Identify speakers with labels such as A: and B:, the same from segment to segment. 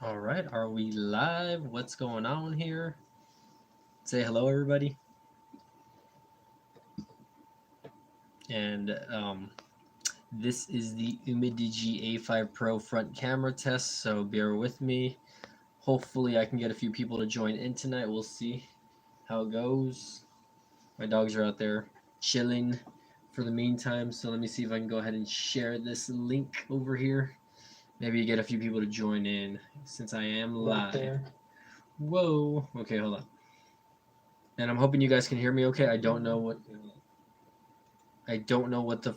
A: All right, are we live? What's going on here? Say hello, everybody. And this is the UMIDIGI A5 Pro front camera test, so bear with me. Hopefully, I can get a few people to join in tonight. We'll see how it goes. My dogs are out there chilling for the meantime, so let me see if I can go ahead and share this link over here. Maybe get a few people to join in since I am live. Whoa. Okay, hold on. And I'm hoping you guys can hear me okay. I don't know what the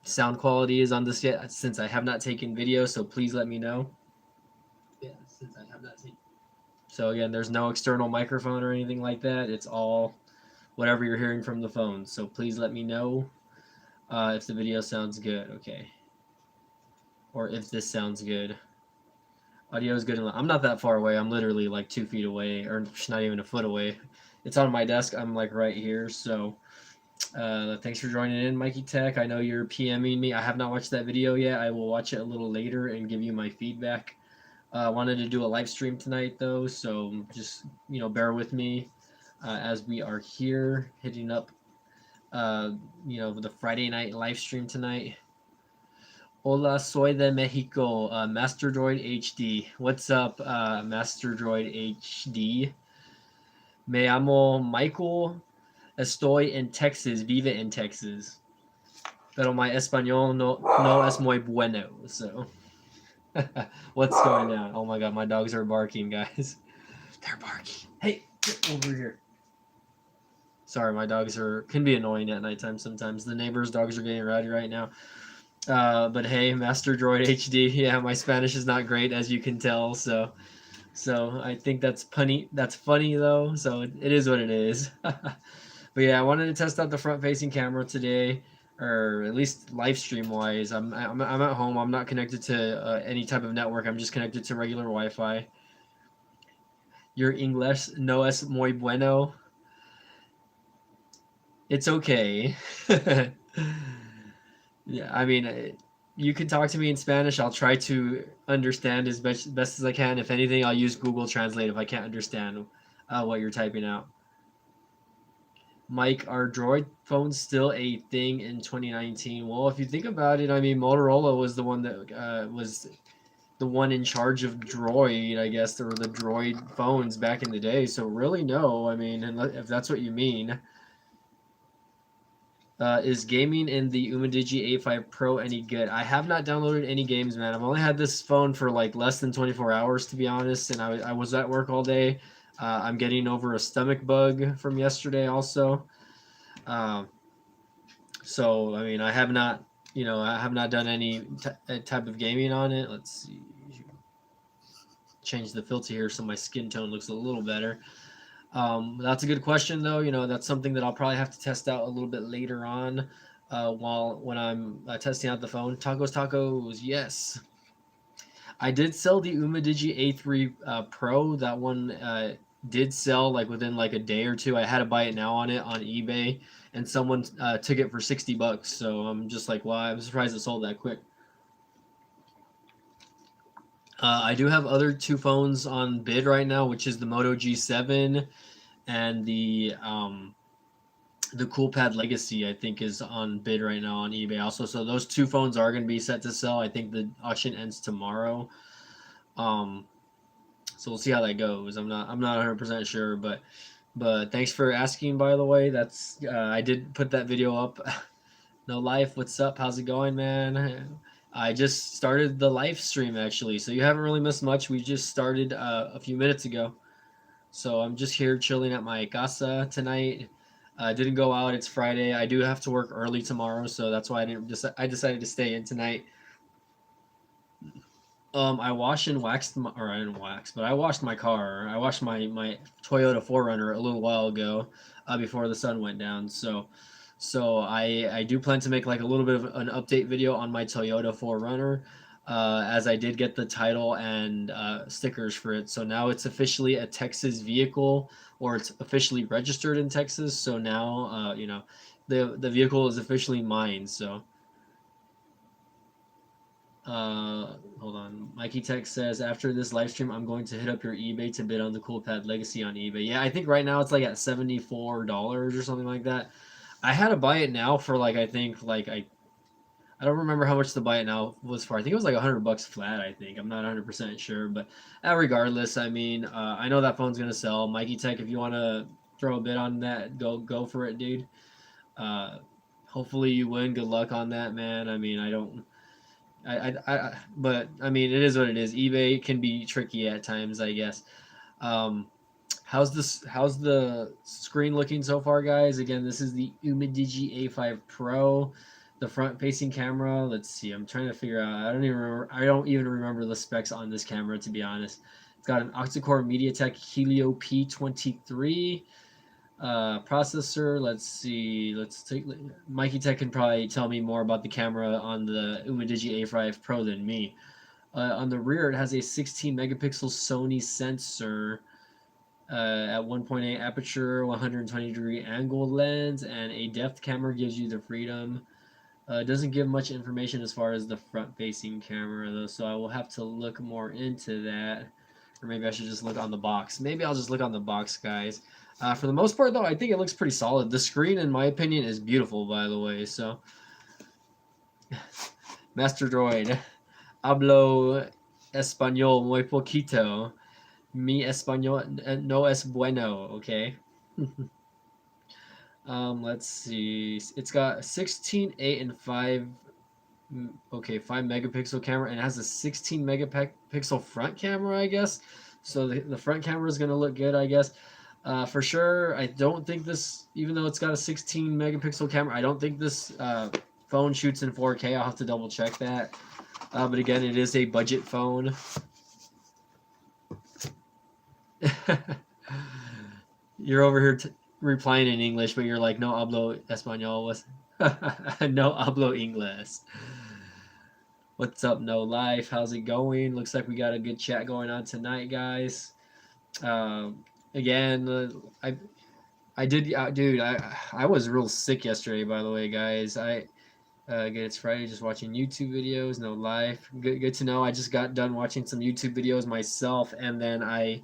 A: sound quality is on this yet since I have not taken video, so please let me know. So again, there's no external microphone or anything like that. It's all whatever you're hearing from the phone. So please let me know if the video sounds good, okay? Or if this sounds good. Audio is good. I'm not that far away. I'm literally like 2 feet away, or not even a foot away. It's on my desk. I'm like right here, so thanks for joining in, Mikey Tech. I know you're PMing me. I have not watched that video yet. I will watch it a little later and give you my feedback. I wanted to do a live stream tonight, though, so just bear with me as we are here hitting up the Friday night live stream tonight. Hola, soy de Mexico, Master Droid HD. What's up, Master Droid HD? Me llamo Michael. Estoy en Texas. Vive en Texas. Pero my español no es muy bueno. So, what's going on? Oh my god, my dogs are barking, guys. They're barking. Hey, get over here. Sorry, my dogs can be annoying at nighttime sometimes. The neighbors' dogs are getting rowdy right now. But hey, Master Droid HD. Yeah, my Spanish is not great, as you can tell. So I think that's funny. That's funny though. So it is what it is. But yeah, I wanted to test out the front-facing camera today, or at least live stream wise. I'm at home. I'm not connected to any type of network. I'm just connected to regular Wi-Fi. Your English no es muy bueno. It's okay. Yeah, I mean, you can talk to me in Spanish. I'll try to understand as best as I can. If anything, I'll use Google Translate if I can't understand what you're typing out. Mike, are Droid phones still a thing in 2019? Well, if you think about it, I mean, Motorola was the one that was the one in charge of Droid, I guess, or the Droid phones back in the day. So really, no. I mean, if that's what you mean. Is gaming in the UMIDIGI A5 Pro any good? I have not downloaded any games, man. I've only had this phone for like less than 24 hours, to be honest, and I was at work all day. I'm getting over a stomach bug from yesterday also. Um, so, I mean, I have not done any type of gaming on it. Let's see. Change the filter here so my skin tone looks a little better. That's a good question, though. That's something that I'll probably have to test out a little bit later on when I'm testing out the phone. Tacos, yes. I did sell the UMIDIGI A3 Pro. That one did sell like within like a day or two. I had to buy it now on eBay, and someone took it for $60. So I'm just like, wow, I'm surprised it sold that quick. I do have other two phones on bid right now, which is the Moto G7 and the CoolPad Legacy. I think is on bid right now on eBay also. So those two phones are going to be set to sell. I think the auction ends tomorrow. So we'll see how that goes. I'm not 100% sure, but thanks for asking, by the way. That's I did put that video up. No life, what's up? How's it going, man? I just started the live stream actually, so you haven't really missed much. We just started a few minutes ago. So I'm just here chilling at my casa tonight. Didn't go out. It's Friday. I do have to work early tomorrow, so that's why I decided to stay in tonight. I washed and waxed or I didn't wax, but I washed my car. I washed my Toyota 4Runner a little while ago, before the sun went down. So I do plan to make like a little bit of an update video on my Toyota 4Runner, as I did get the title and stickers for it. So now it's officially a Texas vehicle, or it's officially registered in Texas. So now the vehicle is officially mine. So Hold on. Mikey Tech says, after this live stream, I'm going to hit up your eBay to bid on the Coolpad Legacy on eBay. Yeah, I think right now it's like at $74 or something like that. I had to buy it now for like, I think like I don't remember how much to buy it now was for. I think it was like $100 flat. I think I'm not 100% sure, but regardless, I mean, I know that phone's gonna sell. Mikey Tech, if you want to throw a bid on that, go for it, dude. Uh, Hopefully you win. Good luck on that, man. I mean, I don't. But I mean, it is what it is. eBay can be tricky at times, I guess. Um, how's this? How's the screen looking so far, guys? Again, this is the UMIDIGI A5 Pro, the front-facing camera. Let's see. I'm trying to figure out. I don't even remember the specs on this camera, to be honest. It's got an octa-core MediaTek Helio P23 processor. Let's see. Let's take Mikey Tech can probably tell me more about the camera on the UMIDIGI A5 Pro than me. On the rear, it has a 16 megapixel Sony sensor at 1.8 aperture, 120-degree angle lens, and a depth camera gives you the freedom. It doesn't give much information as far as the front-facing camera, though, so I will have to look more into that. Or maybe I should just look on the box. Maybe I'll just look on the box, guys. For the most part, though, I think it looks pretty solid. The screen, in my opinion, is beautiful, by the way. So, Master Droid, hablo español muy poquito. Mi español no es bueno, okay? Let's see. It's got 16, 8, and 5. Okay, 5 megapixel camera, and it has a 16 megapixel front camera, I guess. So the front camera is going to look good, I guess. For sure, I don't think this, even though it's got a 16 megapixel camera, I don't think this phone shoots in 4K. I'll have to double check that. But again, it is a budget phone. You're over here replying in English, but you're like, no hablo español. No hablo inglés. What's up, No Life? How's it going? Looks like we got a good chat going on tonight, guys. Again, I did, dude. I was real sick yesterday, by the way, guys. Again, it's Friday, just watching YouTube videos. No Life. Good to know. I just got done watching some YouTube videos myself, and then I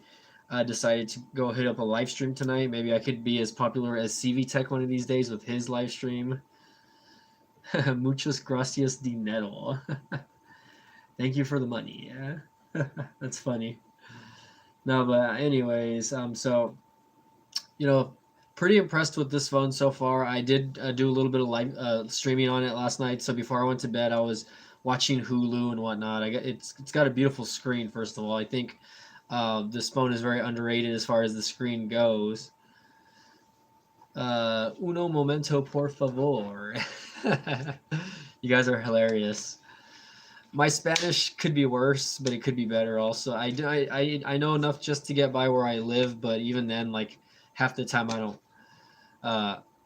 A: decided to go hit up a live stream tonight. Maybe I could be as popular as CV Tech one of these days with his live stream. Muchas gracias dinero. Thank you for the money. Yeah, that's funny. No, but anyways, so pretty impressed with this phone so far. I did do a little bit of live streaming on it last night. So before I went to bed, I was watching Hulu and whatnot. It's got a beautiful screen. First of all, I think this phone is very underrated as far as the screen goes. Uno momento, por favor. You guys are hilarious. My Spanish could be worse, but it could be better also. I know enough just to get by where I live, but even then, like half the time I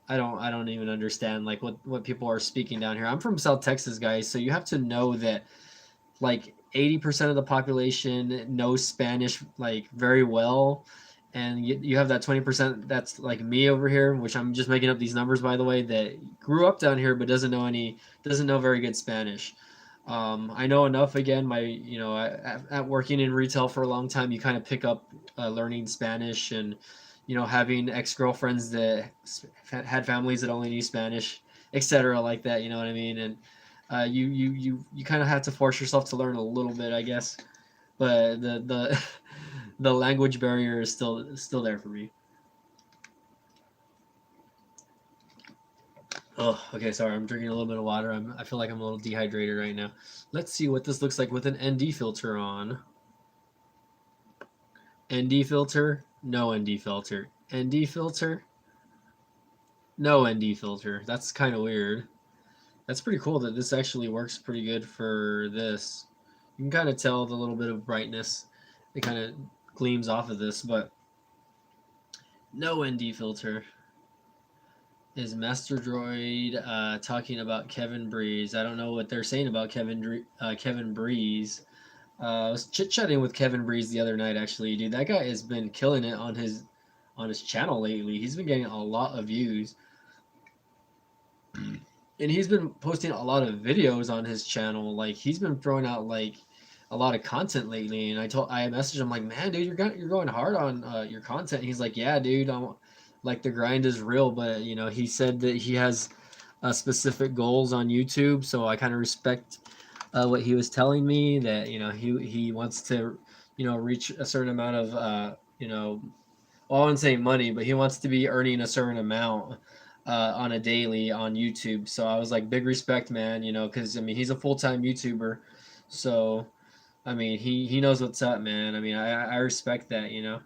A: don't even understand like what people are speaking down here. I'm from South Texas, guys, so you have to know that like 80% of the population knows Spanish like very well, and you have that 20% that's like me over here, which I'm just making up these numbers by the way, that grew up down here but doesn't know very good Spanish. I know enough. Again, at working in retail for a long time, you kind of pick up learning Spanish, and having ex-girlfriends that had families that only knew Spanish, etc., like that. You know what I mean? And you kind of have to force yourself to learn a little bit, I guess. But the the language barrier is still there for me. Oh, okay, sorry. I'm drinking a little bit of water. I feel like I'm a little dehydrated right now. Let's see what this looks like with an ND filter on. ND filter, no ND filter. ND filter, no ND filter. That's kind of weird. That's pretty cool that this actually works pretty good for this. You can kind of tell the little bit of brightness that kind of gleams off of this, but no ND filter. Is Master Droid talking about Kevin Breeze? I don't know what they're saying about Kevin Breeze. I was chit-chatting with Kevin Breeze the other night, actually. Dude, that guy has been killing it on his channel lately. He's been getting a lot of views. and he's been posting a lot of videos on his channel. Like he's been throwing out like a lot of content lately. And I messaged him like, man, dude, you're going hard on your content. And he's like, yeah, dude, like the grind is real. But you know, he said that he has specific goals on YouTube, so I kind of respect what he was telling me, that you know he wants to reach a certain amount of well, I wouldn't say money, but he wants to be earning a certain amount on a daily on YouTube. So I was like, big respect, man. You know, because I mean, he's a full time YouTuber, so I mean, he knows what's up, man. I mean, I respect that. You know.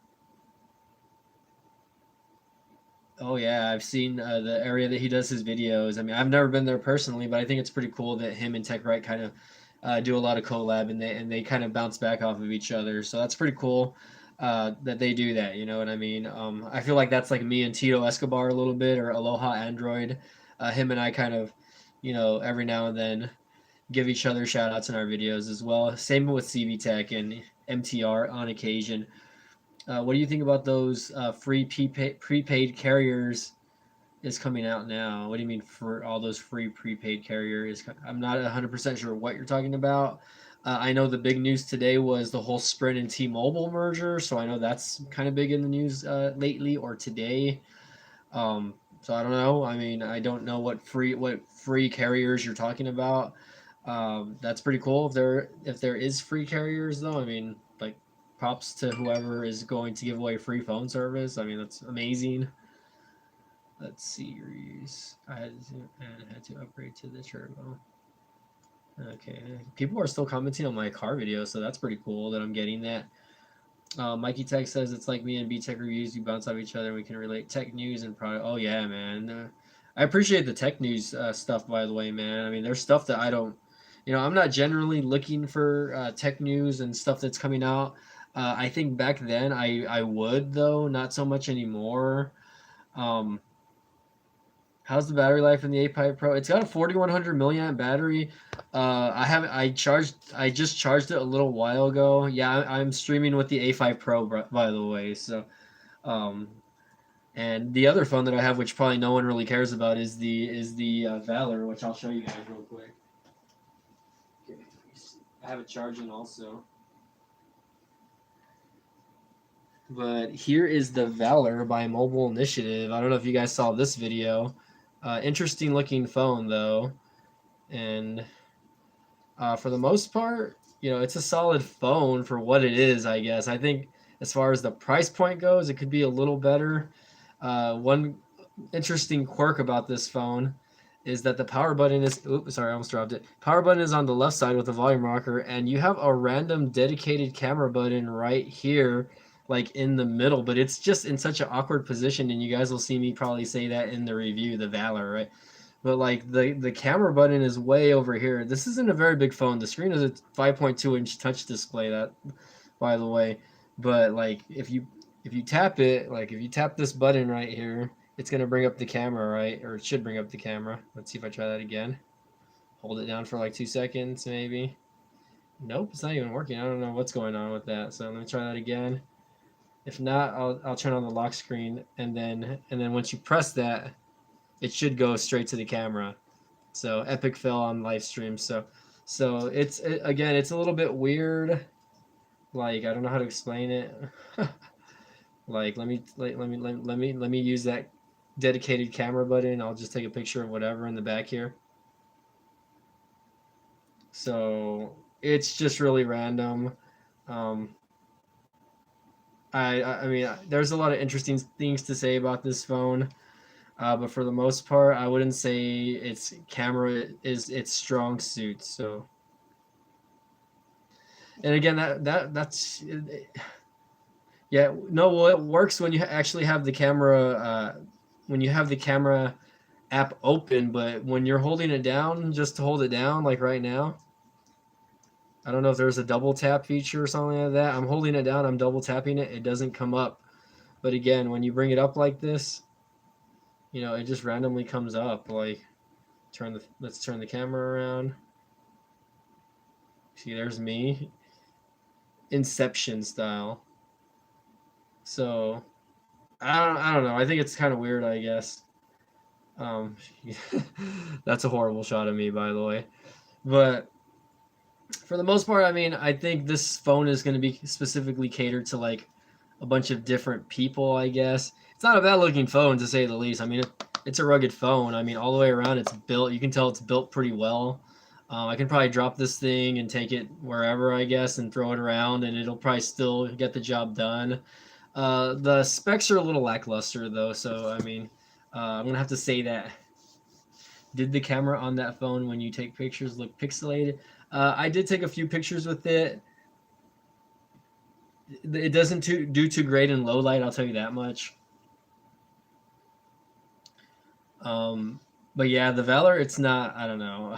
A: Oh yeah, I've seen the area that he does his videos. I mean, I've never been there personally, but I think it's pretty cool that him and Tech Right kind of do a lot of collab, and they kind of bounce back off of each other. So that's pretty cool that they do that. You know what I mean? I feel like that's like me and Tito Escobar a little bit, or Aloha Android. Him and I kind of, every now and then give each other shout outs in our videos as well. Same with CV Tech and MTR on occasion. What do you think about those free prepaid carriers is coming out now? What do you mean for all those free prepaid carriers? I'm not 100% sure what you're talking about. I know the big news today was the whole Sprint and T-Mobile merger, so I know that's kind of big in the news lately or today. So I don't know. I mean, I don't know what free carriers you're talking about. That's pretty cool if there is free carriers though. I mean, like props to whoever is going to give away free phone service. I mean, that's amazing. Let's see, Reese. I had to upgrade to the turbo. Okay, people are still commenting on my car video, so that's pretty cool that I'm getting that. Mikey Tech says it's like me and B Tech reviews. We bounce off each other. And we can relate tech news and product. Oh yeah, man. I appreciate the tech news stuff. By the way, man. I mean, there's stuff that I don't. I'm not generally looking for tech news and stuff that's coming out. I think back then I would though, not so much anymore. Um, How's the battery life in the 8 Pi Pro? It's got a 4100 milliamp battery. I just charged it a little while ago. Yeah, I'm streaming with the A5 Pro, by the way. So, um, and the other phone that I have, which probably no one really cares about, is the Valor, which I'll show you guys real quick. Okay, I have it charging also. But here is the Valor by Mobile Initiative. I don't know if you guys saw this video. Interesting looking phone though, and for the most part, it's a solid phone for what it is, I guess. I think as far as the price point goes, it could be a little better. One interesting quirk about this phone is that the power button is, oops, sorry, I almost dropped it. Power button is on the left side with the volume rocker, and you have a random dedicated camera button right here, like in the middle, but it's just in such an awkward position, and you guys will see me probably say that in the review, the Valor, right? But like the camera button is way over here. This isn't a very big phone. The screen is a 5.2-inch touch display, that by the way. But like if you tap it, like if you tap this button right here, it's gonna bring up the camera, right? Or it should bring up the camera. Let's see if I try that again. Hold it down for like 2 seconds, maybe. Nope, it's not even working. I don't know what's going on with that. So let me try that again. If not, I'll turn on the lock screen, and then once you press that, it should go straight to the camera. So epic fail on live stream. So again, it's a little bit weird. Like I don't know how to explain it. Like let me use that dedicated camera button. I'll just take a picture of whatever in the back here. So it's just really random. Um, I mean, there's a lot of interesting things to say about this phone. But for the most part, I wouldn't say its camera is its strong suit. So, and again, that's yeah, no, well, it works when you actually have the camera when you have the camera app open, but when you're holding it down, just to hold it down, like right now, I don't know if there's a double tap feature or something like that. I'm holding it down, I'm double tapping it, it doesn't come up. But again, when you bring it up like this, it just randomly comes up. Like let's turn the camera around. See, there's me, Inception style. So I don't know. I think it's kind of weird, I guess. Um, that's a horrible shot of me, by the way. But for the most part, I mean, I think this phone is going to be specifically catered to like a bunch of different people, I guess. It's not a bad looking phone to say the least. I mean, it's a rugged phone. I mean, all the way around, it's built. You can tell it's built pretty well. I can probably drop this thing and take it wherever, I guess, and throw it around, and it'll probably still get the job done. The specs are a little lackluster, though, so I mean, I'm gonna have to say that. Did the camera on that phone when you take pictures look pixelated? I did take a few pictures with it. It doesn't do too great in low light, I'll tell you that much. Um, but yeah, the Valor, it's not. I don't know.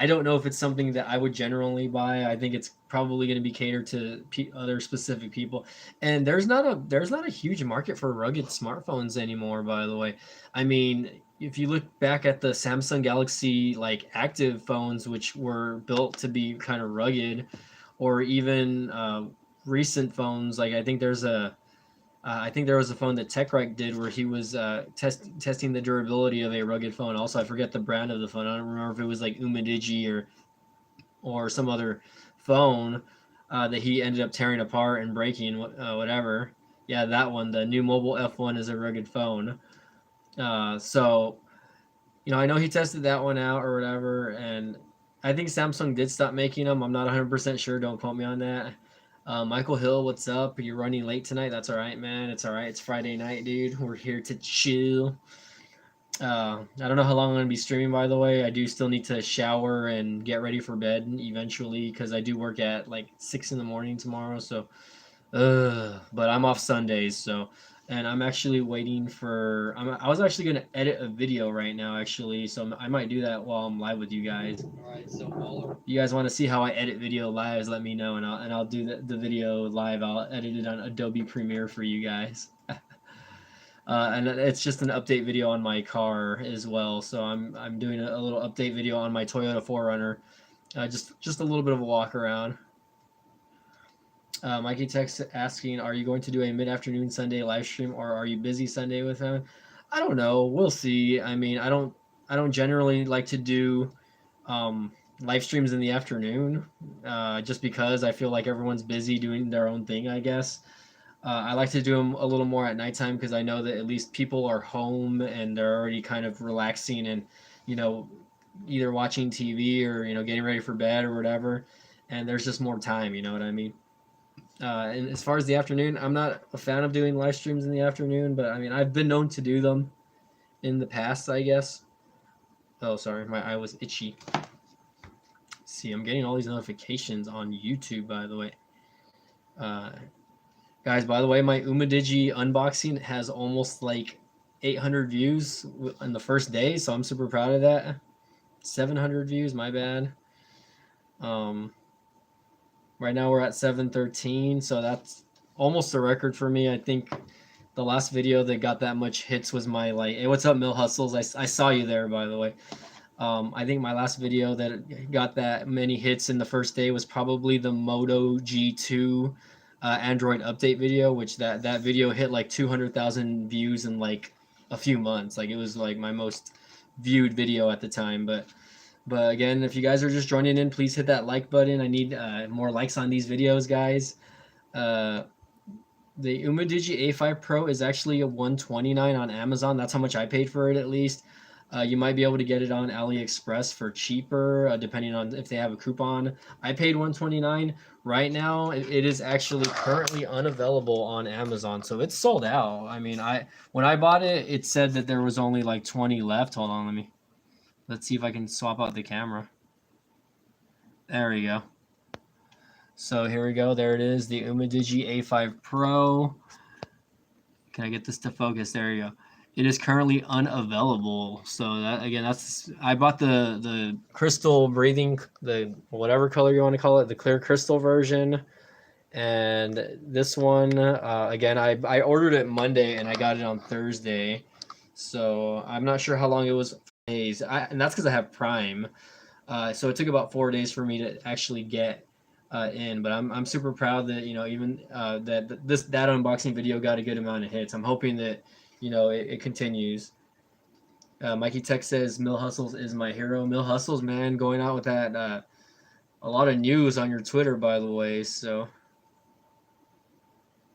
A: I don't know if it's something that I would generally buy. I think it's probably going to be catered to other specific people. And there's not a huge market for rugged smartphones anymore. By the way, I mean, if you look back at the Samsung Galaxy like active phones, which were built to be kind of rugged, or even recent phones, like I think there was a phone that TechRite did where he was testing the durability of a rugged phone. Also, I forget the brand of the phone. I don't remember if it was like UMIDIGI or some other phone that he ended up tearing apart and breaking, whatever. Yeah, that one. The new Mobile F1 is a rugged phone. So, I know he tested that one out or whatever, and I think Samsung did stop making them. I'm not 100% sure. Don't quote me on that. Michael Hill, what's up? You're running late tonight. That's all right, man. It's all right. It's Friday night, dude. We're here to chill. I don't know how long I'm going to be streaming, by the way. I do still need to shower and get ready for bed eventually because I do work at like 6 in the morning tomorrow. So, but I'm off Sundays. So, and I'm actually waiting for. I was actually going to edit a video right now, actually. So I might do that while I'm live with you guys.
B: All right, so Baller.
A: You guys want to see how I edit video lives? Let me know, and I'll do the video live. I'll edit it on Adobe Premiere for you guys. And it's just an update video on my car as well. So I'm doing a little update video on my Toyota 4Runner. Just a little bit of a walk around. Mikey text asking, "Are you going to do a mid-afternoon Sunday live stream, or are you busy Sunday with him?" I don't know. We'll see. I mean, I don't generally like to do live streams in the afternoon, just because I feel like everyone's busy doing their own thing, I guess. I like to do them a little more at nighttime because I know that at least people are home and they're already kind of relaxing and, you know, either watching TV or, getting ready for bed or whatever. And there's just more time, you know what I mean? And as far as the afternoon, I'm not a fan of doing live streams in the afternoon, but I mean, I've been known to do them in the past, I guess. Oh, sorry, my eye was itchy. See, I'm getting all these notifications on YouTube, by the way. Uh, Guys, by the way, my UMIDIGI unboxing has almost like 800 views on the first day, so I'm super proud of that. 700 views, my bad. Um, right now we're at 713, so that's almost a record for me. I think the last video that got that much hits was my like, hey, what's up, Mill Hustles? I saw you there, by the way. I think my last video that got that many hits in the first day was probably the Moto G2 Android update video, which that video hit like 200,000 views in like a few months. Like it was like my most viewed video at the time. But again, if you guys are just joining in, please hit that like button. I need more likes on these videos, guys. Uh, the UMIDIGI A5 Pro is actually a 129 on Amazon. That's how much I paid for it, at least. You might be able to get it on AliExpress for cheaper, depending on if they have a coupon. I paid 129. Right now, it is actually currently unavailable on Amazon, so it's sold out. I mean, when I bought it, it said that there was only like 20 left. Hold on, let's see if I can swap out the camera. There we go. So here we go. There it is, the UMIDIGI A5 Pro. Can I get this to focus? There you go. It is currently unavailable. So that again, I bought the crystal breathing, the whatever color you want to call it, the clear crystal version. And this one, again, I ordered it Monday and I got it on Thursday. So I'm not sure how long it was. Days. And that's because I have Prime. So it took about 4 days for me to actually get in, but I'm super proud that even that that unboxing video got a good amount of hits. I'm hoping that it continues. Mikey Tech says Mill Hustles is my hero. Mill Hustles, man, going out with that a lot of news on your Twitter, by the way. So,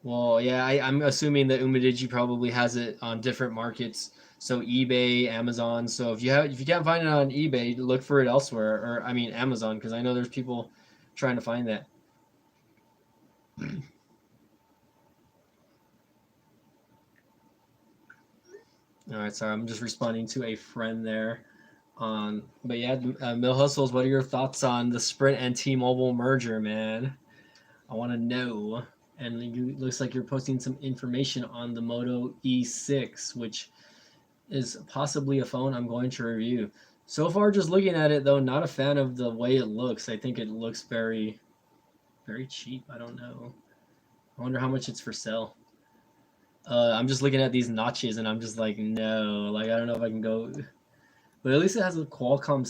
A: well, yeah, I'm assuming that UMIDIGI probably has it on different markets. So eBay, Amazon. So if you can't find it on eBay, look for it elsewhere, or I mean Amazon, because I know there's people trying to find that. All right, sorry, I'm just responding to a friend there. But yeah, Mill Hustles, what are your thoughts on the Sprint and T-Mobile merger, man? I want to know. And it looks like you're posting some information on the Moto E6, which is possibly a phone I'm going to review. So far, just looking at it though, not a fan of the way it looks. I think it looks very, very cheap. I don't know. I wonder how much it's for sale. I'm just looking at these notches and I'm just like, no, like I don't know if I can go. But at least it has a Qualcomm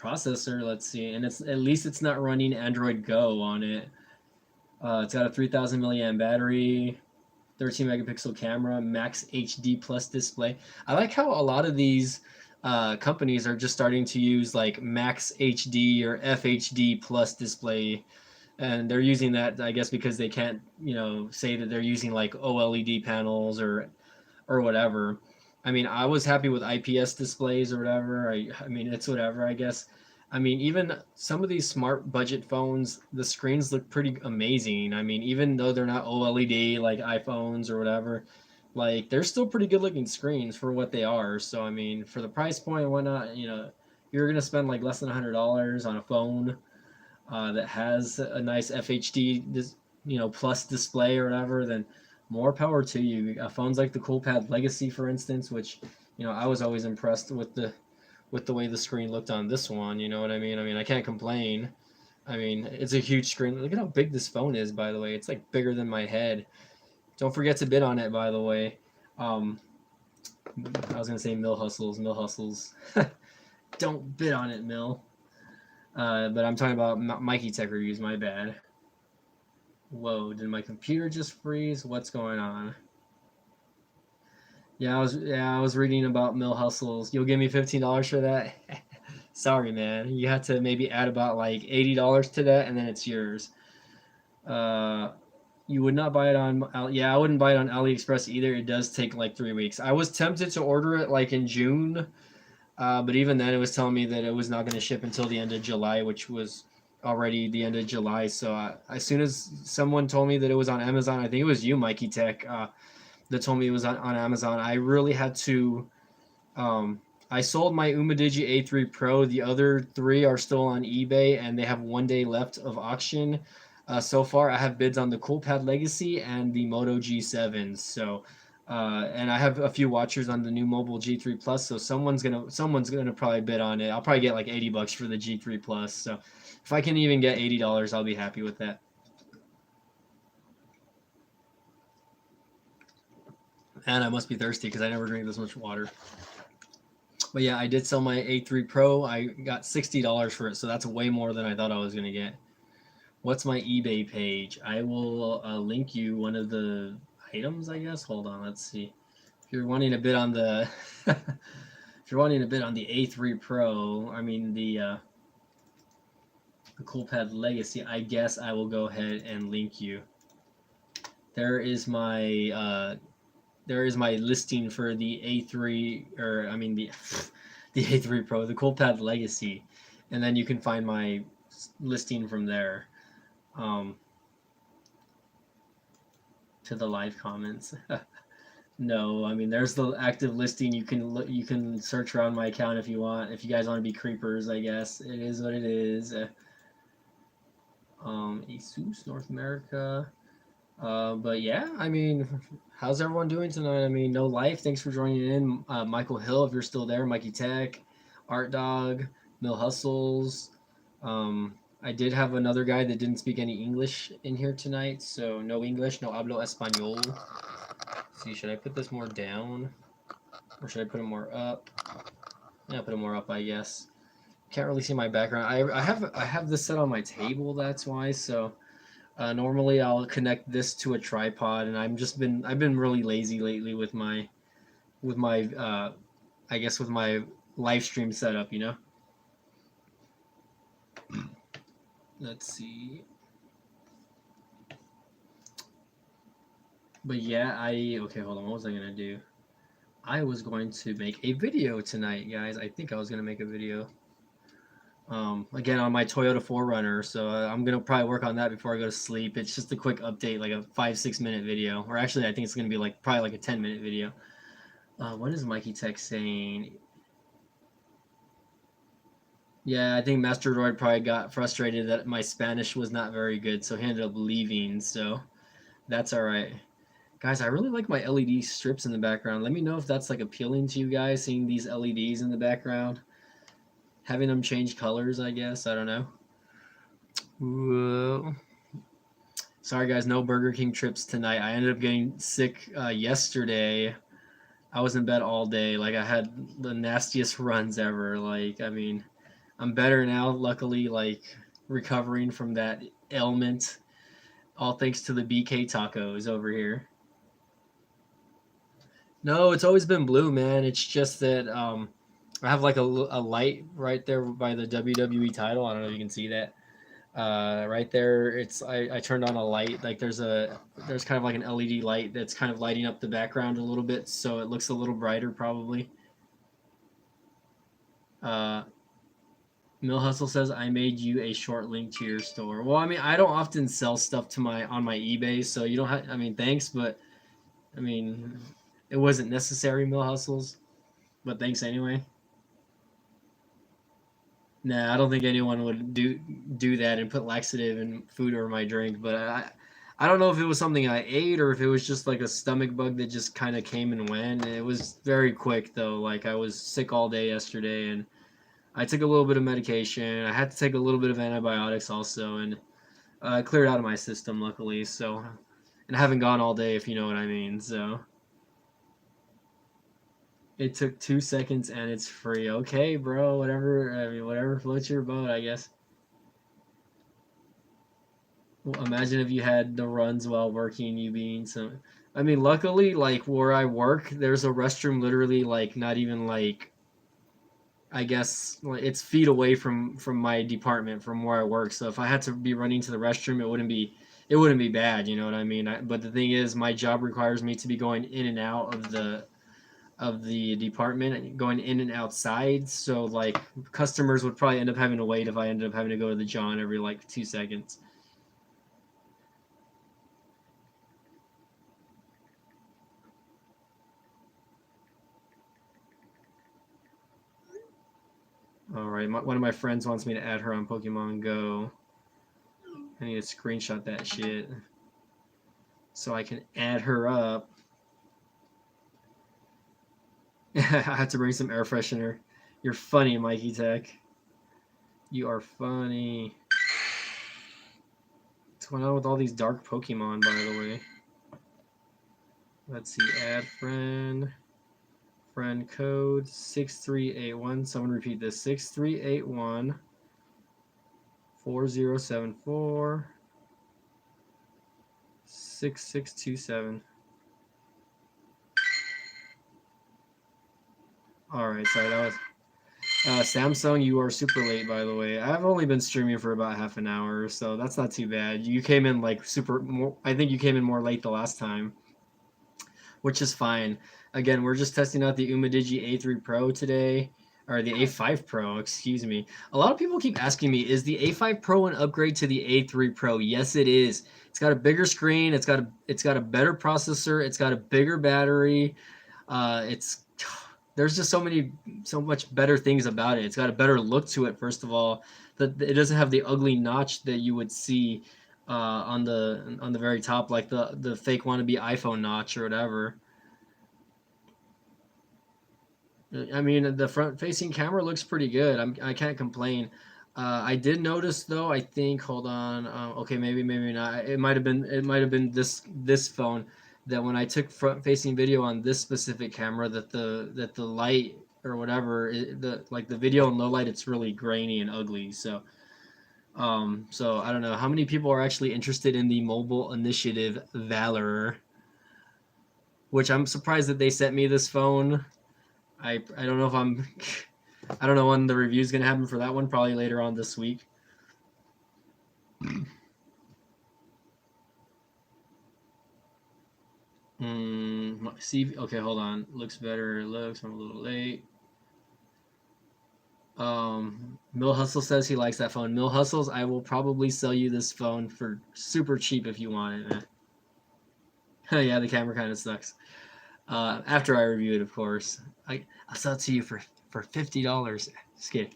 A: processor. Let's see, and it's at least it's not running Android Go on it. It's got a 3,000 milliamp battery, 13 megapixel camera, max HD plus display. I like how a lot of these companies are just starting to use like max HD or FHD plus display, and they're using that, I guess, because they can't, say that they're using like OLED panels or whatever. I mean, I was happy with IPS displays or whatever. I mean, it's whatever, I guess. I mean, even some of these smart budget phones, the screens look pretty amazing. I mean, even though they're not OLED like iPhones or whatever, like they're still pretty good looking screens for what they are. So I mean, for the price point and whatnot, you're gonna spend like less than $100 on a phone that has a nice FHD, plus display or whatever, then more power to you. Phones like the CoolPad Legacy, for instance, which I was always impressed with the way the screen looked on this one. You know what I mean? I mean, I can't complain. I mean, it's a huge screen. Look at how big this phone is, by the way. It's like bigger than my head. Don't forget to bid on it, by the way. Um, I was gonna say Mill Hustles, Mill Hustles. Don't bid on it, Mill. But I'm talking about Mikey Tech reviews. My bad. Whoa, did my computer just freeze? What's going on? Yeah, I was reading about Mill Hustles. You'll give me $15 for that? Sorry, man. You have to maybe add about like $80 to that, and then it's yours. Uh, you would not buy it on. Yeah, I wouldn't buy it on AliExpress either. It does take like 3 weeks. I was tempted to order it like in June, but even then, it was telling me that it was not going to ship until the end of July, which was already the end of July. So as soon as someone told me that it was on Amazon, I think it was you, Mikey Tech, that told me it was on Amazon. I really had to. I sold my UMIDIGI A3 Pro. The other three are still on eBay, and they have 1 day left of auction. So far, I have bids on the CoolPad Legacy and the Moto G7. So, and I have a few watchers on the new Mobile G3 Plus. So someone's gonna probably bid on it. I'll probably get like $80 for the G3 Plus. So, if I can even get $80, I'll be happy with that. And I must be thirsty because I never drink this much water. But yeah, I did sell my A3 Pro. I got $60 for it, so that's way more than I thought I was gonna get. What's my eBay page? I will link you one of the items, I guess. Hold on, let's see. If you're wanting a bit on the, if you're wanting a bit on the A3 Pro, I mean the CoolPad Legacy, I guess I will go ahead and link you. There is my listing for the A3, or I mean the the A3 Pro, the CoolPad Legacy, and then you can find my listing from there. Um, to the live comments. No, I mean there's the active listing. You can search around my account if you want. If you guys want to be creepers, I guess it is what it is. Asus North America. But yeah, I mean, how's everyone doing tonight? I mean, no life. Thanks for joining in, Michael Hill, if you're still there. Mikey Tech, Art Dog, Mill Hustles. I did have another guy that didn't speak any English in here tonight, so no English, no hablo español. Let's see, should I put this more down, or should I put it more up? Yeah, put it more up, I guess. Can't really see my background. I have this set on my table. That's why. So normally I'll connect this to a tripod, and I've been really lazy lately with my I guess with my live stream setup, you know. Let's see. But yeah, okay, hold on. What was I gonna do? I was going to make a video tonight, guys. I think I was gonna make a video. Again on my Toyota 4Runner, so I'm gonna probably work on that before I go to sleep. It's just a quick update, like a 5-6 minute video, or actually I think it's gonna be like probably like a 10-minute video. What is Mikey Tech saying? Yeah, I think Master Droid probably got frustrated that my Spanish was not very good, so he ended up leaving. So that's all right. Guys, I really like my LED strips in the background. Let me know if that's like appealing to you guys, seeing these LEDs in the background. Having them change colors, I guess. I don't know. Whoa. Sorry, guys, no Burger King trips tonight. I ended up getting sick yesterday. I was in bed all day. Like, I had the nastiest runs ever. Like, I mean, I'm better now, luckily, like, recovering from that ailment. All thanks to the BK tacos over here. No, it's always been blue, man. It's just that I have like a light right there by the WWE title. I don't know if you can see that. Right there, I turned on a light. Like there's kind of like an LED light that's kind of lighting up the background a little bit, so it looks a little brighter probably. Mill Hustle says I made you a short link to your store. Well, I mean I don't often sell stuff to on my eBay, so you don't have. I mean thanks, but I mean it wasn't necessary, Mill Hustles. But thanks anyway. Nah, I don't think anyone would do that and put laxative in food or my drink. But I don't know if it was something I ate or if it was just like a stomach bug that just kind of came and went. It was very quick though. Like I was sick all day yesterday, and I took a little bit of medication. I had to take a little bit of antibiotics also, and it cleared out of my system luckily. So, and I haven't gone all day, if you know what I mean. So. It took 2 seconds and it's free. Okay, bro. Whatever. I mean, whatever floats your boat, I guess. Well, imagine if you had the runs while working. You being some. I mean, luckily, like where I work, there's a restroom literally like not even like. I guess like, it's feet away from my department from where I work. So if I had to be running to the restroom, it wouldn't be bad. You know what I mean? But the thing is, my job requires me to be going in and out of the department going in and outside, so like customers would probably end up having to wait if I ended up having to go to the John every like 2 seconds. All right, one of my friends wants me to add her on Pokemon Go. I need to screenshot that shit so I can add her up. I have to bring some air freshener. You're funny, Mikey Tech. You are funny. What's going on with all these dark Pokemon, by the way? Let's see, add friend. Friend code 6381. Someone repeat this. 6381 4074 6627. Alright, sorry, that was Samsung, you are super late, by the way. I've only been streaming for about half an hour, so that's not too bad. You came in like I think you came in more late the last time, which is fine. Again, we're just testing out the UMIDIGI A3 Pro today, or the A5 Pro, excuse me. A lot of people keep asking me, is the A5 Pro an upgrade to the A3 Pro? Yes, it is. It's got a bigger screen. It's got a better processor. It's got a bigger battery. There's just so much better things about it. It's got a better look to it. First of all, it doesn't have the ugly notch that you would see on the very top, like the fake wannabe iPhone notch or whatever. I mean, the front-facing camera looks pretty good. I can't complain. I did notice though. I think. Hold on. Okay, maybe not. It might have been this phone that when I took front-facing video on this specific camera, that the light or whatever, the video in low light, it's really grainy and ugly. So I don't know how many people are actually interested in the mobile initiative Valor, which I'm surprised that they sent me this phone. I don't know if I'm I don't know when the review is gonna happen for that one. Probably later on this week. See, okay, hold on. Looks better. It looks. I'm a little late. Mill Hustle says he likes that phone. Mill Hustles, I will probably sell you this phone for super cheap if you want it, man. Yeah, the camera kind of sucks. After I review it, of course. I'll sell it to you for $50. Just kidding.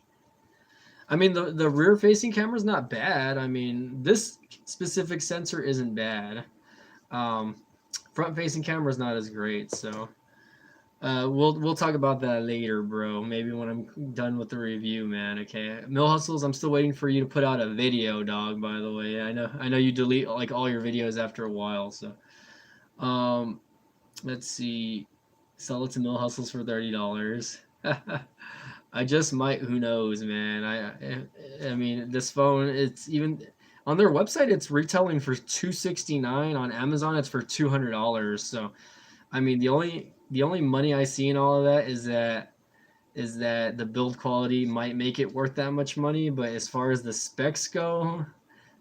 A: I mean, the rear facing camera is not bad. I mean, this specific sensor isn't bad. Um, Front facing camera is not as great, so we'll talk about that later, bro. Maybe when I'm done with the review, man. Okay, Mill Hustles, I'm still waiting for you to put out a video, dog. By the way, I know you delete like all your videos after a while, so um, let's see, sell it to Mill Hustles for $30. I just might. Who knows, man? I mean, this phone. It's even on their website. It's retailing for $269. On Amazon, it's for $200. So, I mean, the only money I see in all of that is that the build quality might make it worth that much money. But as far as the specs go,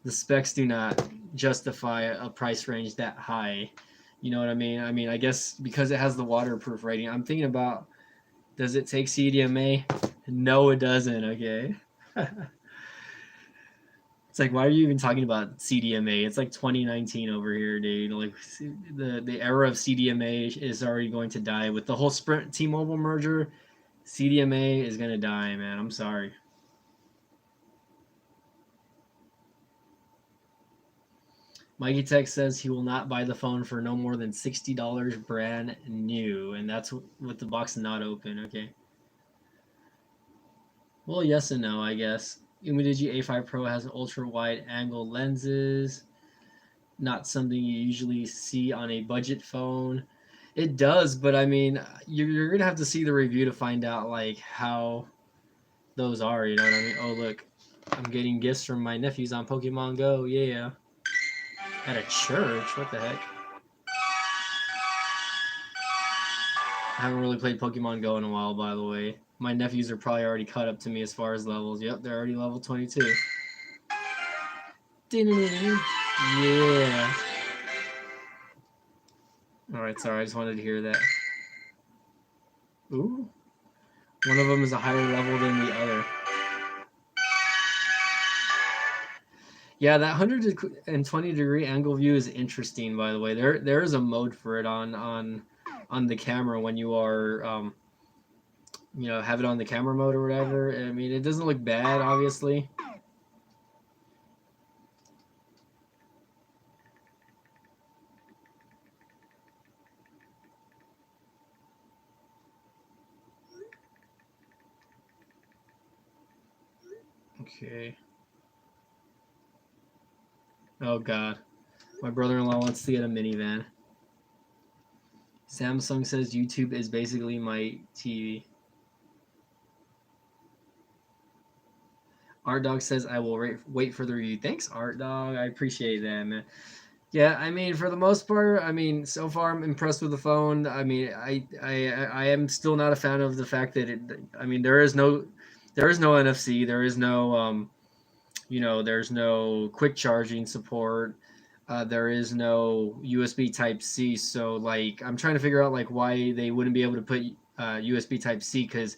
A: the specs do not justify a price range that high. You know what I mean? I mean, I guess because it has the waterproof rating. I'm thinking about, does it take CDMA? No, it doesn't. Okay. It's like, why are you even talking about CDMA? It's like 2019 over here, dude. Like the era of CDMA is already going to die with the whole Sprint T-Mobile merger. CDMA is gonna die, man. I'm sorry. Mikey Tech says he will not buy the phone for no more than $60 brand new, and that's with the box not open. Okay. Well, yes and no, I guess. UMIDIGI A5 Pro has ultra wide angle lenses, not something you usually see on a budget phone. It does, but I mean, you're gonna have to see the review to find out like how those are. You know what I mean? Oh look, I'm getting gifts from my nephews on Pokemon Go. Yeah, at a church. What the heck? I haven't really played Pokemon Go in a while, by the way. My nephews are probably already caught up to me as far as levels. Yep, they're already level 22. Yeah. Alright, sorry, I just wanted to hear that. Ooh. One of them is a higher level than the other. Yeah, that 120-degree angle view is interesting, by the way. There is a mode for it on the camera when you are have it on the camera mode or whatever. I mean, it doesn't look bad, obviously. Okay. Oh God, my brother-in-law wants to get a minivan. Samsung says YouTube is basically my TV. Art Dog says I will wait for the review. Thanks, Art Dog. I appreciate that, man. Yeah, I mean, for the most part, I mean, so far I'm impressed with the phone. I mean, I am still not a fan of the fact that I mean, there is no NFC, there is no there's no quick charging support. There is no USB Type C. So like, I'm trying to figure out like why they wouldn't be able to put USB Type C, because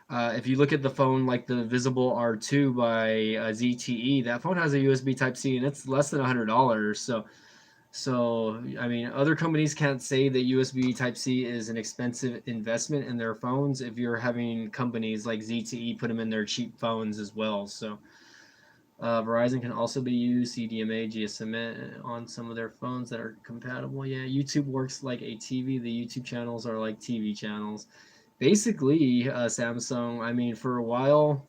A: if you look at the phone like the Visible R2 by ZTE, that phone has a USB Type C and it's less than $100. So, I mean, other companies can't say that USB Type C is an expensive investment in their phones if you're having companies like ZTE put them in their cheap phones as well. So, Verizon can also be used, CDMA, GSM on some of their phones that are compatible. Yeah, YouTube works like a TV. The YouTube channels are like TV channels. Basically, Samsung, I mean, for a while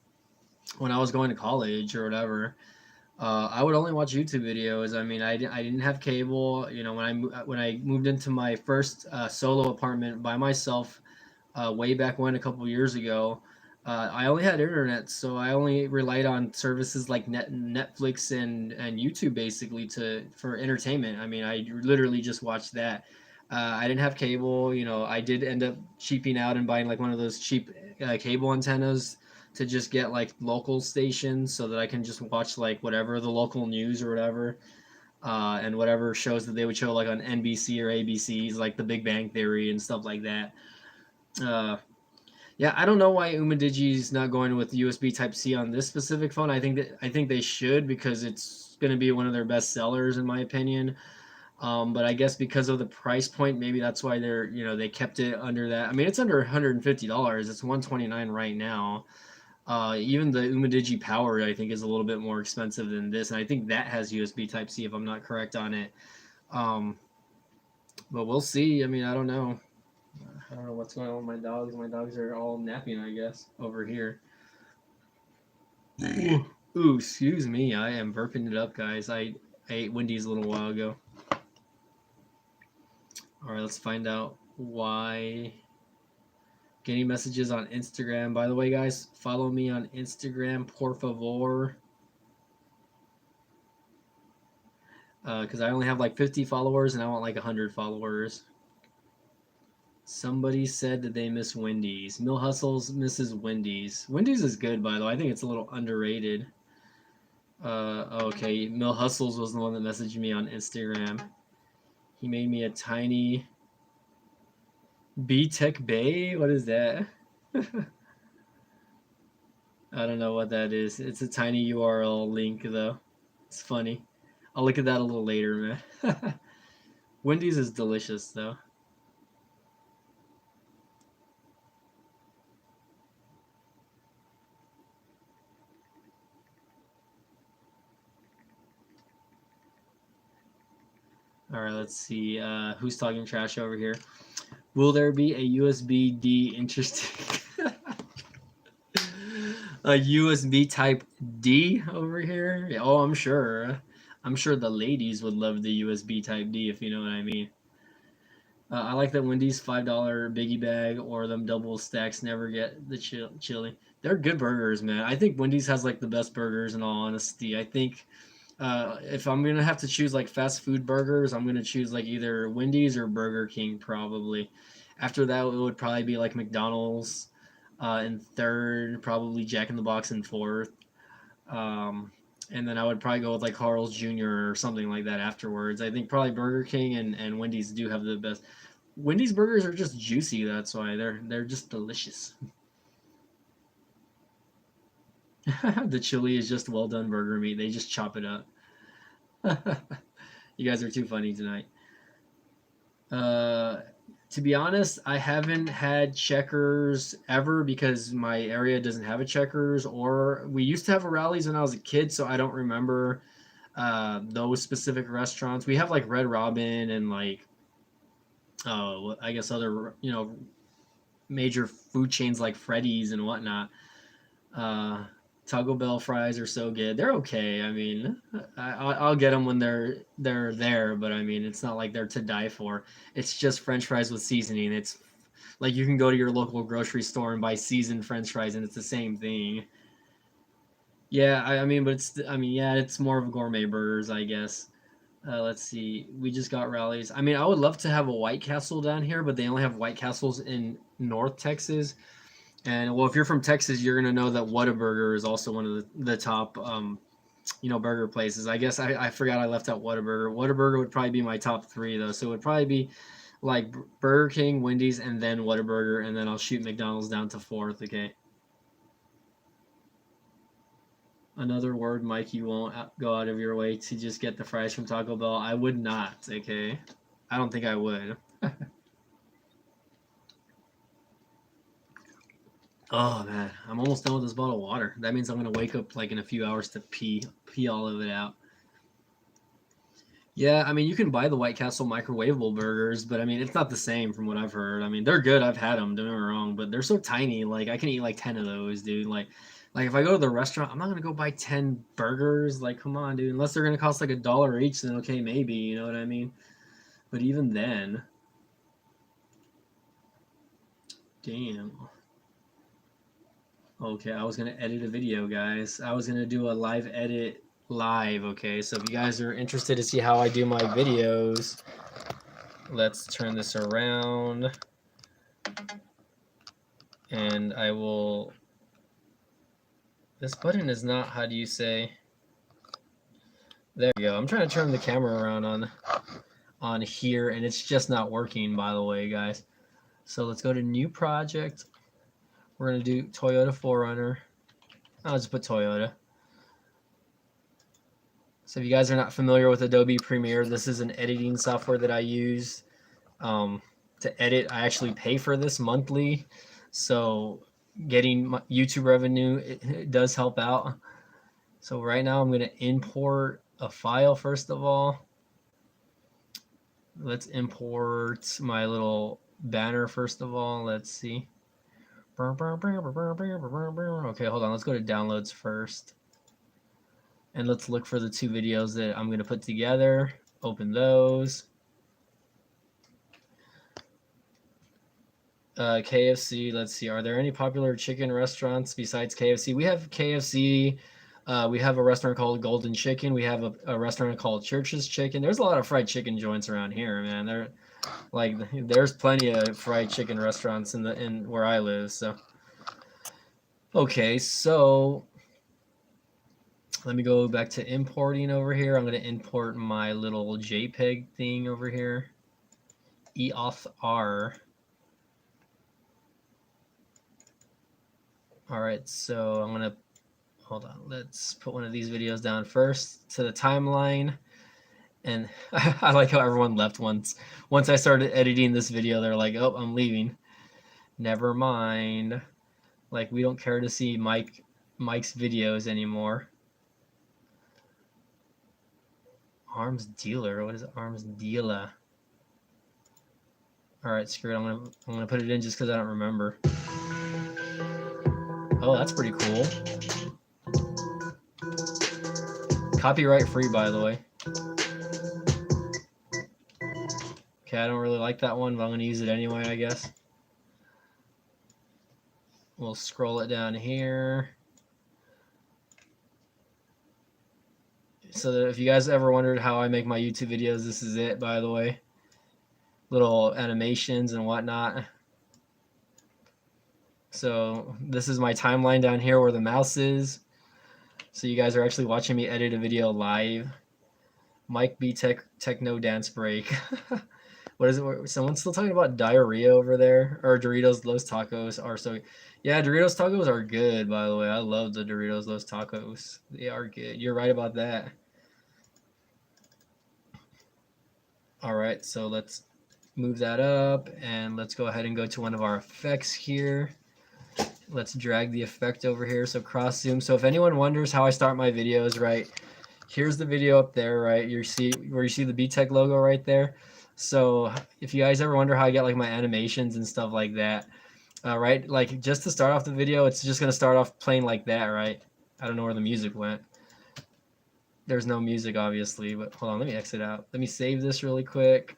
A: when I was going to college or whatever, I would only watch YouTube videos. I mean, I didn't have cable. You know, when I moved into my first solo apartment by myself, way back when a couple years ago, I only had internet, so I only relied on services like Netflix and YouTube basically for entertainment. I mean, I literally just watched that. I didn't have cable. You know, I did end up cheaping out and buying like one of those cheap cable antennas to just get like local stations so that I can just watch like whatever the local news or whatever, and whatever shows that they would show like on NBC or ABC's, like The Big Bang Theory and stuff like that. Uh, yeah, I don't know why UMIDIGI's not going with USB Type C on this specific phone. I think they should, because it's going to be one of their best sellers in my opinion. But I guess because of the price point, maybe that's why they kept it under that. I mean, it's under $150. It's $129 right now. Even the UMIDIGI Power, I think, is a little bit more expensive than this, and I think that has USB Type C if I'm not correct on it. But we'll see. I mean, I don't know. I don't know what's going on with my dogs. My dogs are all napping, I guess, over here. Ooh, excuse me. I am burping it up, guys. I ate Wendy's a little while ago. All right, let's find out why. Getting messages on Instagram. By the way, guys, follow me on Instagram, por favor. Because I only have like 50 followers and I want like 100 followers. Somebody said that they miss Wendy's. Mill Hustles misses Wendy's. Wendy's is good, by the way. I think it's a little underrated. Okay, Mill Hustles was the one that messaged me on Instagram. He made me a tiny B-Tech Bay? What is that? I don't know what that is. It's a tiny URL link, though. It's funny. I'll look at that a little later, man. Wendy's is delicious, though. All right, let's see. Who's talking trash over here? Will there be a USB-D interesting? A USB Type D over here? Oh, I'm sure. I'm sure the ladies would love the USB Type D, if you know what I mean. I like that Wendy's $5 biggie bag or them double stacks never get the chili. They're good burgers, man. I think Wendy's has like the best burgers in all honesty. I think if I'm gonna have to choose like fast food burgers, I'm gonna choose like either Wendy's or Burger King probably. After that, it would probably be like McDonald's in third, probably Jack in the Box in fourth. And then I would probably go with like Carl's Jr. or something like that afterwards. I think probably Burger King and Wendy's do have the best. Wendy's burgers are just juicy. That's why they're just delicious. The chili is just well done burger meat. They just chop it up. You guys are too funny tonight. To be honest, I haven't had Checkers ever because my area doesn't have a Checkers. Or we used to have a Rallies when I was a kid, so I don't remember those specific restaurants. We have like Red Robin and like I guess other major food chains like Freddy's and whatnot. Taco Bell fries are so good. They're okay. I mean, I'll get them when they're there, but I mean, it's not like they're to die for. It's just French fries with seasoning. It's like you can go to your local grocery store and buy seasoned French fries, and it's the same thing. Yeah, I mean, but yeah, it's more of gourmet burgers, I guess. Let's see. We just got rallies. I mean, I would love to have a White Castle down here, but they only have White Castles in North Texas. And well, if you're from Texas, you're gonna know that Whataburger is also one of the top, burger places. I guess I forgot I left out Whataburger. Whataburger would probably be my top three though, so it would probably be like Burger King, Wendy's, and then Whataburger, and then I'll shoot McDonald's down to fourth. Okay. Another word, Mike. You won't go out of your way to just get the fries from Taco Bell. I would not. Okay. I don't think I would. Oh man, I'm almost done with this bottle of water. That means I'm gonna wake up like in a few hours to pee all of it out. Yeah, I mean you can buy the White Castle microwavable burgers, but I mean it's not the same from what I've heard. I mean they're good. I've had them. Don't get me wrong, but they're so tiny. Like I can eat like 10 of those, dude. Like if I go to the restaurant, I'm not gonna go buy 10 burgers. Like come on, dude. Unless they're gonna cost like $1 each, then okay, maybe. You know what I mean? But even then, damn. Okay, I was gonna edit a video, guys. I was gonna do a live edit live, okay? So if you guys are interested to see how I do my videos, let's turn this around, and I will, this button is not, how do you say, there we go. I'm trying to turn the camera around on here, and it's just not working, by the way, guys. So let's go to new project. We're going to do Toyota 4Runner. I'll just put Toyota. So if you guys are not familiar with Adobe Premiere, this is an editing software that I use to edit. I actually pay for this monthly, so getting YouTube revenue, it does help out. So right now I'm going to import a file first of all. Let's import my little banner first of all. Let's see. Okay, hold on. Let's go to downloads first. And let's look for the two videos that I'm going to put together. Open those. KFC, let's see. Are there any popular chicken restaurants besides KFC? We have KFC. We have a restaurant called Golden Chicken. We have a restaurant called Church's Chicken. There's a lot of fried chicken joints around here, man. There's plenty of fried chicken restaurants in where I live. So, okay, so let me go back to importing over here. I'm going to import my little JPEG thing over here. EOTH-R. All right, so I'm going to, hold on, let's put one of these videos down first to the timeline. And I like how everyone left once I started editing this video. They're like, oh, I'm leaving. Never mind. Like, we don't care to see Mike's videos anymore. Arms dealer. What is arms dealer? All right, screw it. I'm gonna put it in just because I don't remember. Oh, that's pretty cool. Copyright free, by the way. Okay, I don't really like that one, but I'm gonna use it anyway, I guess. We'll scroll it down here. So that if you guys ever wondered how I make my YouTube videos, this is it, by the way. Little animations and whatnot. So this is my timeline down here where the mouse is. So you guys are actually watching me edit a video live. Mike B Techno Dance Break. What is it? Someone's still talking about diarrhea over there? Or Doritos Los Tacos are so... Yeah, Doritos Tacos are good, by the way. I love the Doritos Los Tacos. They are good. You're right about that. Alright, so let's move that up. And let's go ahead and go to one of our effects here. Let's drag the effect over here. So cross zoom. So if anyone wonders how I start my videos, right? Here's the video up there, right? You see where you see the BTech logo right there. So if you guys ever wonder how I get like my animations and stuff like that, right? Like just to start off the video, it's just gonna start off playing like that, right? I don't know where the music went. There's no music, obviously, but hold on, let me exit out. Let me save this really quick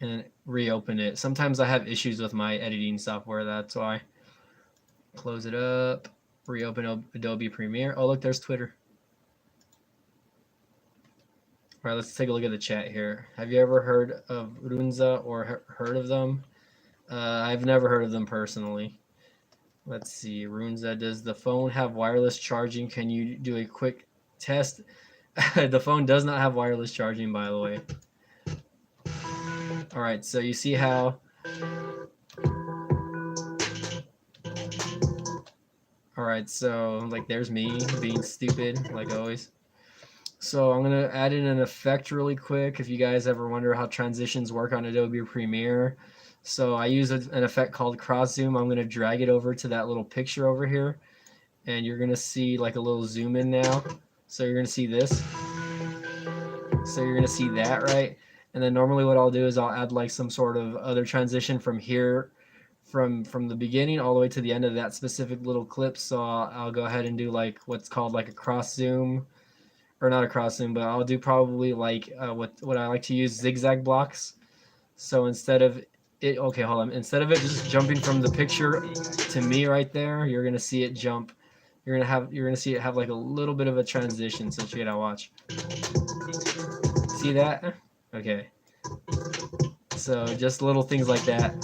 A: and reopen it. Sometimes I have issues with my editing software, that's why. Close it up, reopen Adobe Premiere. Oh, look, there's Twitter. All right, let's take a look at the chat here. Have you ever heard of Runza or heard of them? I've never heard of them personally. Let's see, Runza, does the phone have wireless charging? Can you do a quick test? The phone does not have wireless charging, by the way. All right, so you see how... All right, so like there's me being stupid, like always. So I'm going to add in an effect really quick if you guys ever wonder how transitions work on Adobe Premiere. So I use an effect called cross zoom. I'm going to drag it over to that little picture over here. And you're going to see like a little zoom in now. So you're going to see this. So you're going to see that, right? And then normally what I'll do is I'll add like some sort of other transition from here, from the beginning all the way to the end of that specific little clip. So I'll go ahead and do like what's called like a cross zoom. Or not a cross zoom, but I'll do probably like what I like to use, zigzag blocks. So instead of it, okay, hold on. Instead of it just jumping from the picture to me right there, you're gonna see it jump. You're gonna see it have like a little bit of a transition. So check it out, watch. See that? Okay. So just little things like that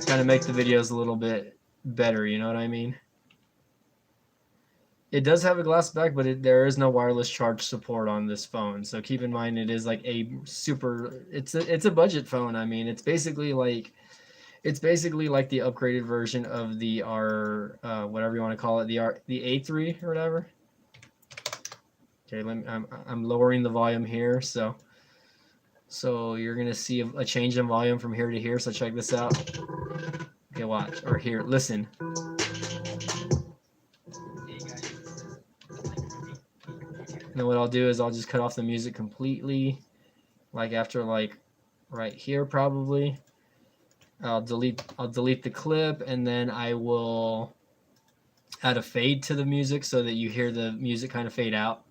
A: kind of make the videos a little bit better, you know what I mean? It does have a glass back, but there is no wireless charge support on this phone. So keep in mind it is like a super it's a budget phone. I mean, it's basically like the upgraded version of the R whatever you want to call it, the A3 or whatever. Okay, I'm lowering the volume here, so you're gonna see a change in volume from here to here. So check this out. Okay, watch or here, listen. And then what I'll do is I'll just cut off the music completely, like after like right here probably. I'll delete the clip, and then I will add a fade to the music so that you hear the music kind of fade out.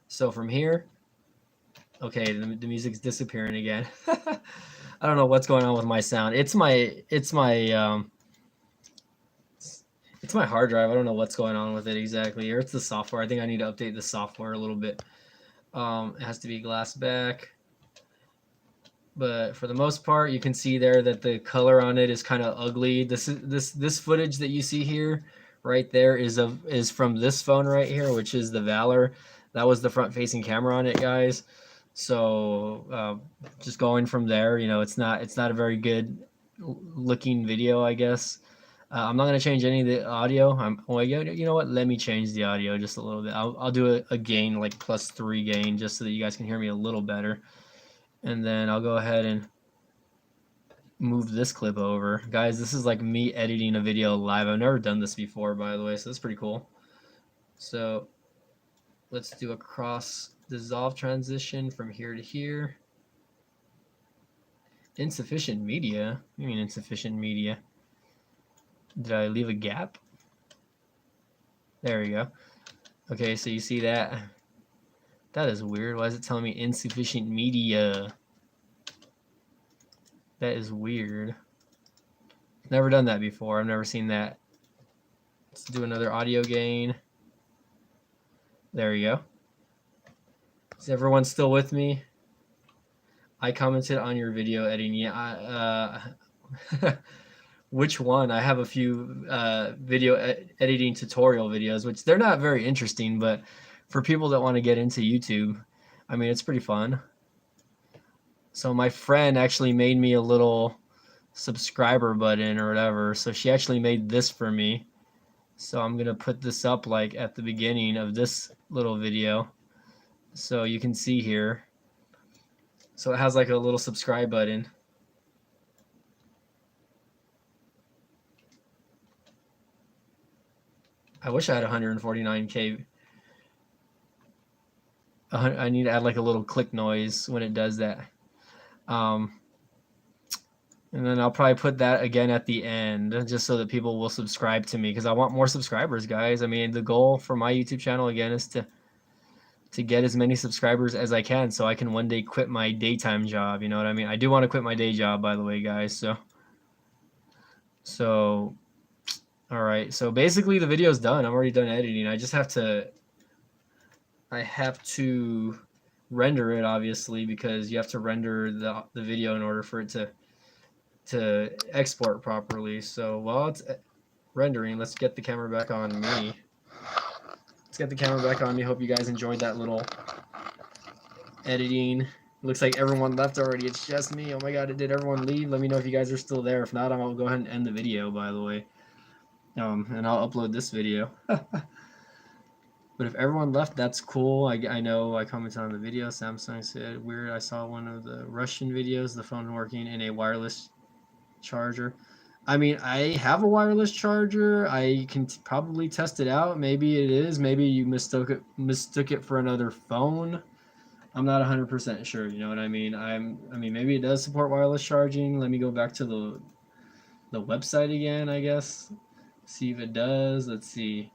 A: So from here, okay, the music's disappearing again. I don't know what's going on with my sound. It's my hard drive. I don't know what's going on with it exactly, or it's the software. I think I need to update the software a little bit. It has to be glass back, but for the most part, you can see there that the color on it is kind of ugly. This footage that you see here, right there, is from this phone right here, which is the Valor. That was the front-facing camera on it, guys. So just going from there, you know, it's not a very good looking video, I guess. I'm not going to change any of the audio. Well, you know what? Let me change the audio just a little bit. I'll do a gain, like +3 gain, just so that you guys can hear me a little better. And then I'll go ahead and move this clip over. Guys, this is like me editing a video live. I've never done this before, by the way, so that's pretty cool. So let's do a cross dissolve transition from here to here. Insufficient media? What do you mean insufficient media? Did I leave a gap? There we go. Okay, so you see that? That is weird. Why is it telling me insufficient media? That is weird. Never done that before. I've never seen that. Let's do another audio gain. There we go. Is everyone still with me? I commented on your video editing. Yeah, which one? I have a few video editing tutorial videos, which they're not very interesting, but for people that want to get into YouTube, I mean, it's pretty fun. So my friend actually made me a little subscriber button or whatever. So she actually made this for me. So I'm going to put this up like at the beginning of this little video. So you can see here. So it has like a little subscribe button. I wish I had 149K. I need to add like a little click noise when it does that. And then I'll probably put that again at the end, just so that people will subscribe to me, because I want more subscribers, guys. I mean, the goal for my YouTube channel, again, is to get as many subscribers as I can, so I can one day quit my daytime job. You know what I mean? I do want to quit my day job, by the way, guys. So all right. So basically, the video's done. I'm already done editing. I just have to render it, obviously, because you have to render the video in order for it to export properly. So while it's rendering, let's get the camera back on me. Let's get the camera back on me. Hope you guys enjoyed that little editing. Looks like everyone left already. It's just me. Oh my god, did everyone leave? Let me know if you guys are still there. If not, I'll go ahead and end the video, by the way. And I'll upload this video. But if everyone left, that's cool. I know I commented on the video. Samsung said, weird, I saw one of the Russian videos, the phone working in a wireless charger. I mean, I have a wireless charger. I can probably test it out. Maybe it is. Maybe you mistook it for another phone. I'm not 100% sure. You know what I mean? I mean, maybe it does support wireless charging. Let me go back to the website again, I guess. See if it does. Let's see.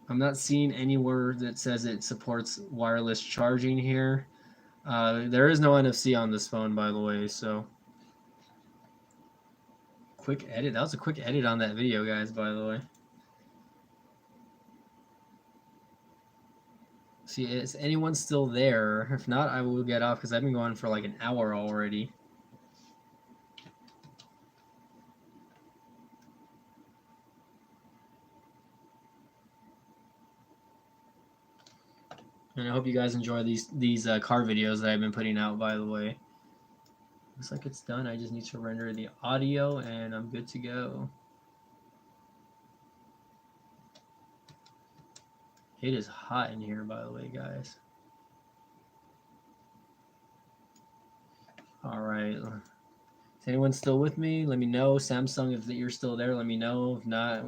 A: I'm not seeing anywhere that says it supports wireless charging here. There is no NFC on this phone, by the way, so quick edit. That was a quick edit on that video, guys, by the way. See, is anyone still there? If not, I will get off because I've been going for like an hour already. And I hope you guys enjoy these car videos that I've been putting out, by the way. Looks like it's done. I just need to render the audio and I'm good to go. It is hot in here, by the way, guys. All right. Is anyone still with me? Let me know. Samsung, if you're still there, let me know. If not,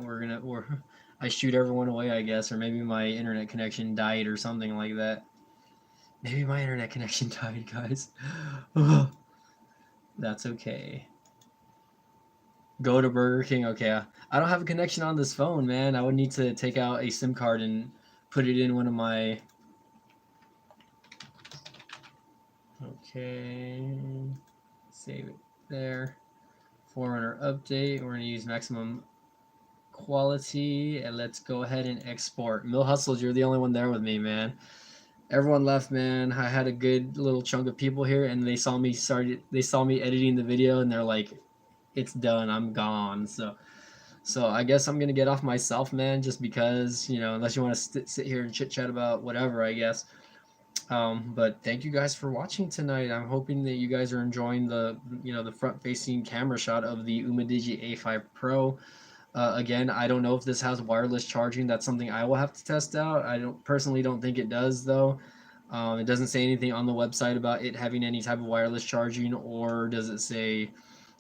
A: I shoot everyone away, I guess, or maybe my internet connection died or something like that. Maybe my internet connection died, guys. That's okay. Go to Burger King. Okay, I don't have a connection on this phone, man. I would need to take out a SIM card and put it in one of my. Okay, save it there. Forerunner update. We're gonna use maximum quality and let's go ahead and export. Mill Hustles, you're the only one there with me, man. Everyone left, man. I had a good little chunk of people here, and they saw me editing the video, and they're like, "It's done. I'm gone." So I guess I'm gonna get off myself, man, just because, unless you want to sit here and chit chat about whatever, I guess. But thank you guys for watching tonight. I'm hoping that you guys are enjoying the front-facing camera shot of the UMIDIGI A5 Pro. Again, I don't know if this has wireless charging. That's something I will have to test out. I personally don't think it does, though. It doesn't say anything on the website about it having any type of wireless charging, or does it say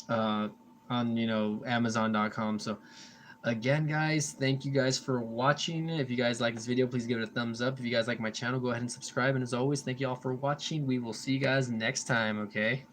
A: on Amazon.com. So again, guys, thank you guys for watching. If you guys like this video, please give it a thumbs up. If you guys like my channel, go ahead and subscribe. And as always, thank you all for watching. We will see you guys next time, okay?